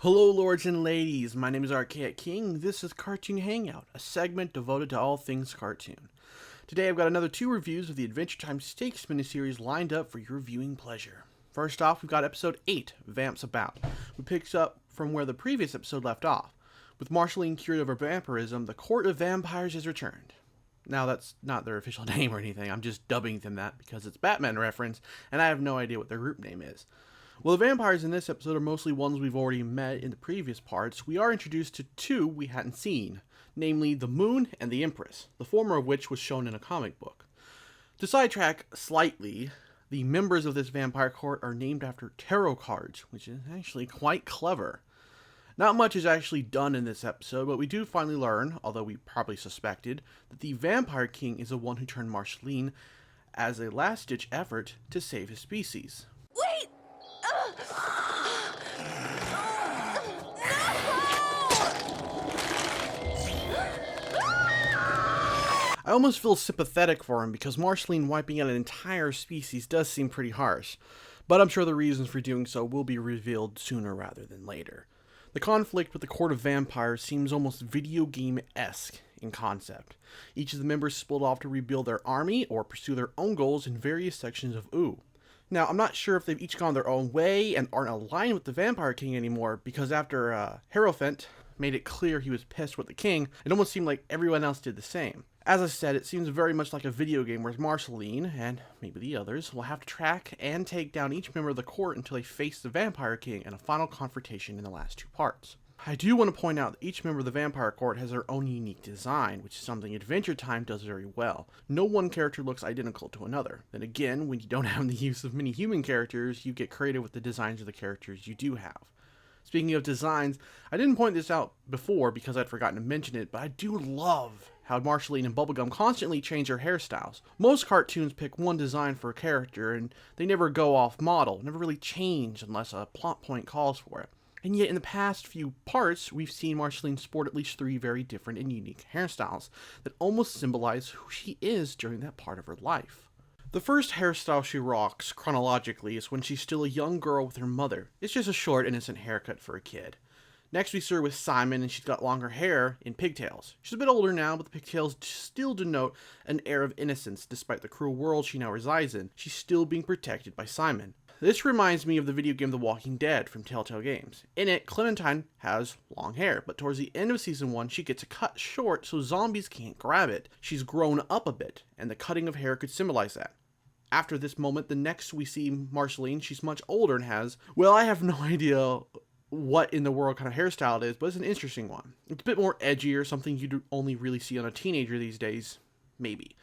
Hello lords and ladies, my name is Archaic King. This is Cartoon Hangout, a segment devoted to all things cartoon. Today I've got another 2 reviews of the Adventure Time Stakes miniseries lined up for your viewing pleasure. First off, we've got episode 8, Vamps About, which picks up from where the previous episode left off. With Marceline cured of her vampirism, the Court of Vampires has returned. Now that's not their official name or anything, I'm just dubbing them that because it's Batman reference, and I have no idea what their group name is. Well, the vampires in this episode are mostly ones we've already met in the previous parts. We are introduced to 2 we hadn't seen, namely the Moon and the Empress, the former of which was shown in a comic book. To sidetrack slightly, the members of this vampire court are named after tarot cards, which is actually quite clever. Not much is actually done in this episode, but we do finally learn, although we probably suspected, that the Vampire King is the one who turned Marceline as a last-ditch effort to save his species. Wait! I almost feel sympathetic for him because Marceline wiping out an entire species does seem pretty harsh, but I'm sure the reasons for doing so will be revealed sooner rather than later. The conflict with the Court of Vampires seems almost video game-esque in concept. Each of the members split off to rebuild their army or pursue their own goals in various sections of Ooh. Now, I'm not sure if they've each gone their own way and aren't aligned with the Vampire King anymore, because after Hierophant made it clear he was pissed with the king, it almost seemed like everyone else did the same. As I said, it seems very much like a video game where Marceline, and maybe the others, will have to track and take down each member of the court until they face the Vampire King in a final confrontation in the last 2 parts. I do want to point out that each member of the Vampire Court has their own unique design, which is something Adventure Time does very well. No one character looks identical to another. Then again, when you don't have the use of many human characters, you get creative with the designs of the characters you do have. Speaking of designs, I didn't point this out before because I'd forgotten to mention it, but I do love how Marceline and Bubblegum constantly change their hairstyles. Most cartoons pick one design for a character, and they never go off model, never really change unless a plot point calls for it. And yet in the past few parts, we've seen Marceline sport at least 3 very different and unique hairstyles that almost symbolize who she is during that part of her life. The first hairstyle she rocks, chronologically, is when she's still a young girl with her mother. It's just a short, innocent haircut for a kid. Next we see her with Simon, and she's got longer hair in pigtails. She's a bit older now, but the pigtails still denote an air of innocence despite the cruel world she now resides in. She's still being protected by Simon. This reminds me of the video game The Walking Dead from Telltale Games. In it, Clementine has long hair, but towards the end of Season 1, she gets it cut short so zombies can't grab it. She's grown up a bit, and the cutting of hair could symbolize that. After this moment, the next we see Marceline, she's much older and has, well, I have no idea what in the world kind of hairstyle it is, but it's an interesting one. It's a bit more edgy or something you'd only really see on a teenager these days, maybe.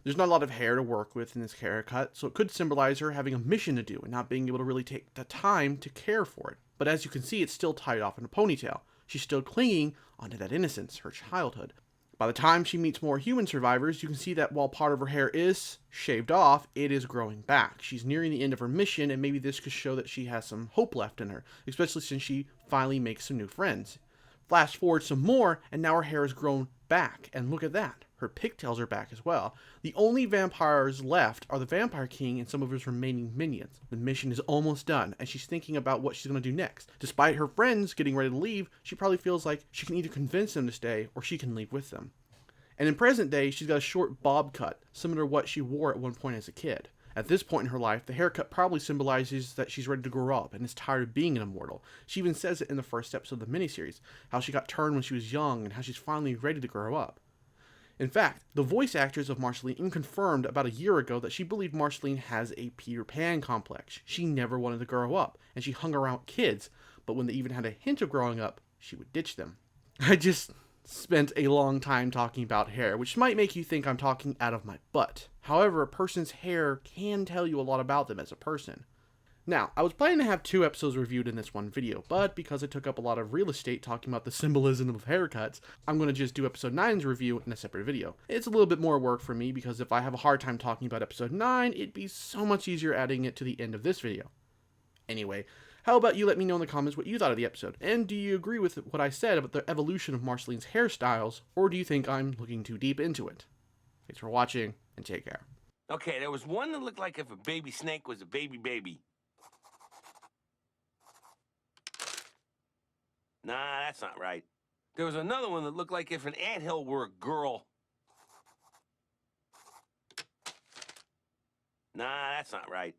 There's not a lot of hair to work with in this haircut, so it could symbolize her having a mission to do and not being able to really take the time to care for it. But as you can see, it's still tied off in a ponytail. She's still clinging onto that innocence, her childhood. By the time she meets more human survivors, you can see that while part of her hair is shaved off, it is growing back. She's nearing the end of her mission, and maybe this could show that she has some hope left in her, especially since she finally makes some new friends. Flash forward some more, and now her hair has grown back, and look at that. Her pigtails are back as well. The only vampires left are the Vampire King and some of his remaining minions. The mission is almost done, and she's thinking about what she's going to do next. Despite her friends getting ready to leave, she probably feels like she can either convince them to stay, or she can leave with them. And in present day, she's got a short bob cut, similar to what she wore at one point as a kid. At this point in her life, the haircut probably symbolizes that she's ready to grow up and is tired of being an immortal. She even says it in the first episode of the miniseries, how she got turned when she was young and how she's finally ready to grow up. In fact, the voice actress of Marceline even confirmed about a year ago that she believed Marceline has a Peter Pan complex. She never wanted to grow up, and she hung around kids, but when they even had a hint of growing up, she would ditch them. I just spent a long time talking about hair, which might make you think I'm talking out of my butt. However, a person's hair can tell you a lot about them as a person. Now, I was planning to have 2 episodes reviewed in this one video, but because it took up a lot of real estate talking about the symbolism of haircuts, I'm going to just do episode 9's review in a separate video. It's a little bit more work for me because if I have a hard time talking about episode 9, it'd be so much easier adding it to the end of this video. Anyway, how about you let me know in the comments what you thought of the episode, and do you agree with what I said about the evolution of Marceline's hairstyles, or do you think I'm looking too deep into it? Thanks for watching, and take care. Okay, there was one that looked like if a baby snake was a baby. Nah, that's not right. There was another one that looked like if an anthill were a girl. Nah, that's not right.